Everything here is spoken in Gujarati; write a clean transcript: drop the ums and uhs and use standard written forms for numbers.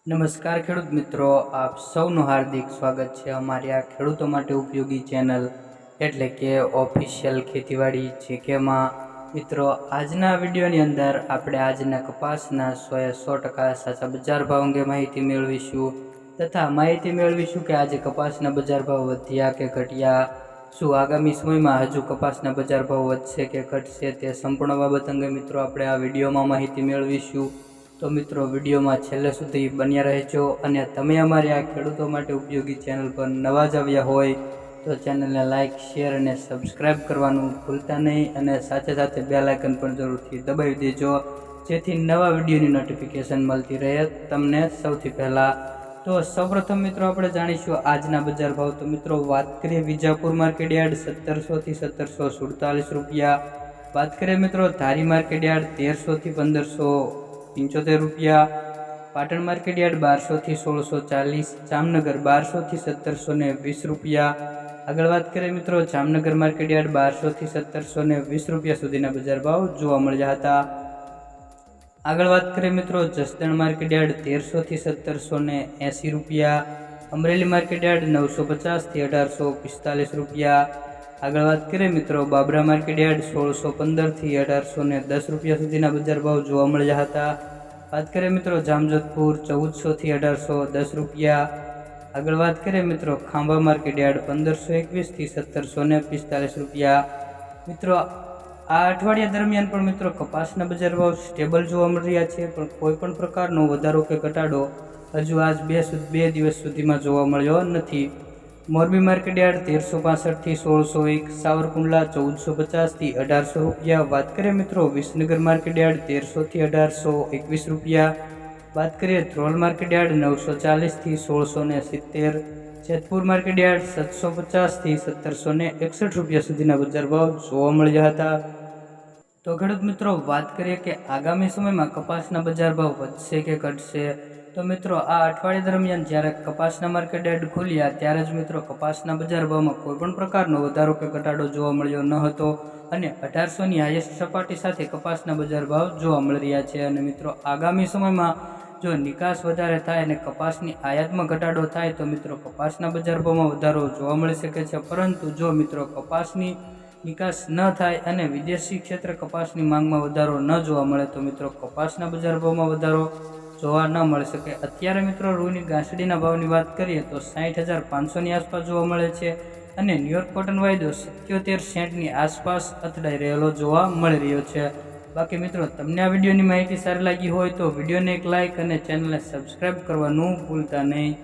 નમસ્કાર ખેડૂત મિત્રો, આપ સૌનું હાર્દિક સ્વાગત છે અમારી આ ખેડૂતો માટે ઉપયોગી ચેનલ એટલે કે ઓફિશિયલ ખેતીવાડી જીકેમાં. મિત્રો, આજના વિડીયોની અંદર આપણે આજના કપાસના 100% સાચા બજાર ભાવ અંગે માહિતી મેળવીશું તથા માહિતી મેળવીશું કે આજે કપાસના બજાર ભાવ વધ્યા કે ઘટ્યા, શું આગામી સમયમાં હજુ કપાસના બજાર ભાવ વધશે કે ઘટશે, તે સંપૂર્ણ બાબત અંગે મિત્રો આપણે આ વિડીયોમાં માહિતી મેળવીશું. તો મિત્રો, વિડીયોમાં છેલ્લે સુધી બન્યા રહેજો અને તમે અમારી આ ખેડૂતો માટે ઉપયોગી ચેનલ પર નવા જ આવ્યા હોય તો ચેનલને લાઇક, શેર અને સબસ્ક્રાઈબ કરવાનું ભૂલતા નહીં અને સાથે સાથે બેલ આઇકન પણ જરૂરથી દબાવી દેજો જેથી નવા વિડીયોની નોટિફિકેશન મળતી રહે તમને સૌથી પહેલાં. તો સૌપ્રથમ મિત્રો આપણે જાણીશું આજના બજાર ભાવ. તો મિત્રો, વાત કરીએ વિજાપુર માર્કેટ યાર્ડ 1700 થી 1747 રૂપિયા. વાત કરીએ મિત્રો ધારી માર્કેટ યાર્ડ 1300 થી 1575 રૂપિયા. પાટણ માર્કેટ યાર્ડ 1200 થી 1640. જામનગર 1200 થી 1720 રૂપિયા. આગળ વાત કરીએ મિત્રો જામનગર માર્કેટ યાર્ડ 1200 થી 1720 રૂપિયા સુધીના બજાર ભાવ જોવા મળ્યા હતા. આગળ વાત કરીએ મિત્રો જસદણ માર્કેટ યાર્ડ 1300 થી 1780 રૂપિયા. અમરેલી માર્કેટ યાર્ડ 950 થી 1845 રૂપિયા. આગળ વાત કરીએ મિત્રો બાબરા માર્કેટ યાર્ડ 1615 થી 1810 રૂપિયા સુધીના બજાર ભાવ જોવા મળ્યા હતા. વાત કરીએ મિત્રો જામજોધપુર 1400 થી 1810 રૂપિયા. આગળ વાત કરીએ મિત્રો ખાંભા માર્કેટ યાર્ડ 1521 થી 1745 રૂપિયા. મિત્રો, આ અઠવાડિયા દરમિયાન પણ મિત્રો કપાસના બજાર ભાવ સ્ટેબલ જોવા મળી રહ્યા છે, પણ કોઈ પણ પ્રકારનો વધારો કે ઘટાડો હજુ આજ બે દિવસ સુધીમાં જોવા મળ્યો નથી. મોરબી માર્કેટ યાર્ડ 1365 થી 1601. સાવરકુંડલા 1450 થી 1800 રૂપિયા. વાત કરીએ મિત્રો વિસનગર માર્કેટ યાર્ડ 1300 થી 1821 રૂપિયા. વાત કરીએ ધ્રોલ માર્કેટ યાર્ડ 940 થી 1670. જેતપુર માર્કેટ યાર્ડ 750 થી 1761 રૂપિયા સુધીના બજાર ભાવ જોવા મળ્યા હતા. તો ખેડૂત મિત્રો, વાત કરીએ કે આગામી સમયમાં કપાસના બજાર ભાવ વધશે કે ઘટશે. તો મિત્રો, આ અઠવાડિયા દરમિયાન જ્યારે કપાસના માર્કેટ યાર્ડ ખુલ્યા ત્યારે જ મિત્રો કપાસના બજાર ભાવમાં કોઈપણ પ્રકારનો વધારો કે ઘટાડો જોવા મળ્યો ન હતો અને 1800ની હાઈએસ્ટ સપાટી સાથે કપાસના બજાર ભાવ જોવા મળી રહ્યા છે. અને મિત્રો, આગામી સમયમાં જો નિકાસ વધારે થાય અને કપાસની આયાતમાં ઘટાડો થાય તો મિત્રો કપાસના બજાર ભાવમાં વધારો જોવા મળી શકે છે. પરંતુ જો મિત્રો કપાસની નિકાસ ન થાય અને વિદેશી ક્ષેત્ર કપાસની માંગમાં વધારો ન જોવા મળે તો મિત્રો કપાસના બજાર ભાવમાં વધારો જોવા ન મળી શકે. અત્યારે મિત્રો રૂની ગાંસડીના ભાવની વાત કરીએ તો 60,500ની આસપાસ જોવા મળે છે અને ન્યુયોર્ક કોટન વાયદો 77 સેન્ટની આસપાસ અથડાઈ રહેલો જોવા મળી રહ્યો છે. બાકી મિત્રો, તમને આ વિડીયોની માહિતી સારી લાગી હોય તો વિડીયોને એક લાઇક અને ચેનલને સબસ્ક્રાઈબ કરવાનું ભૂલતા નહીં.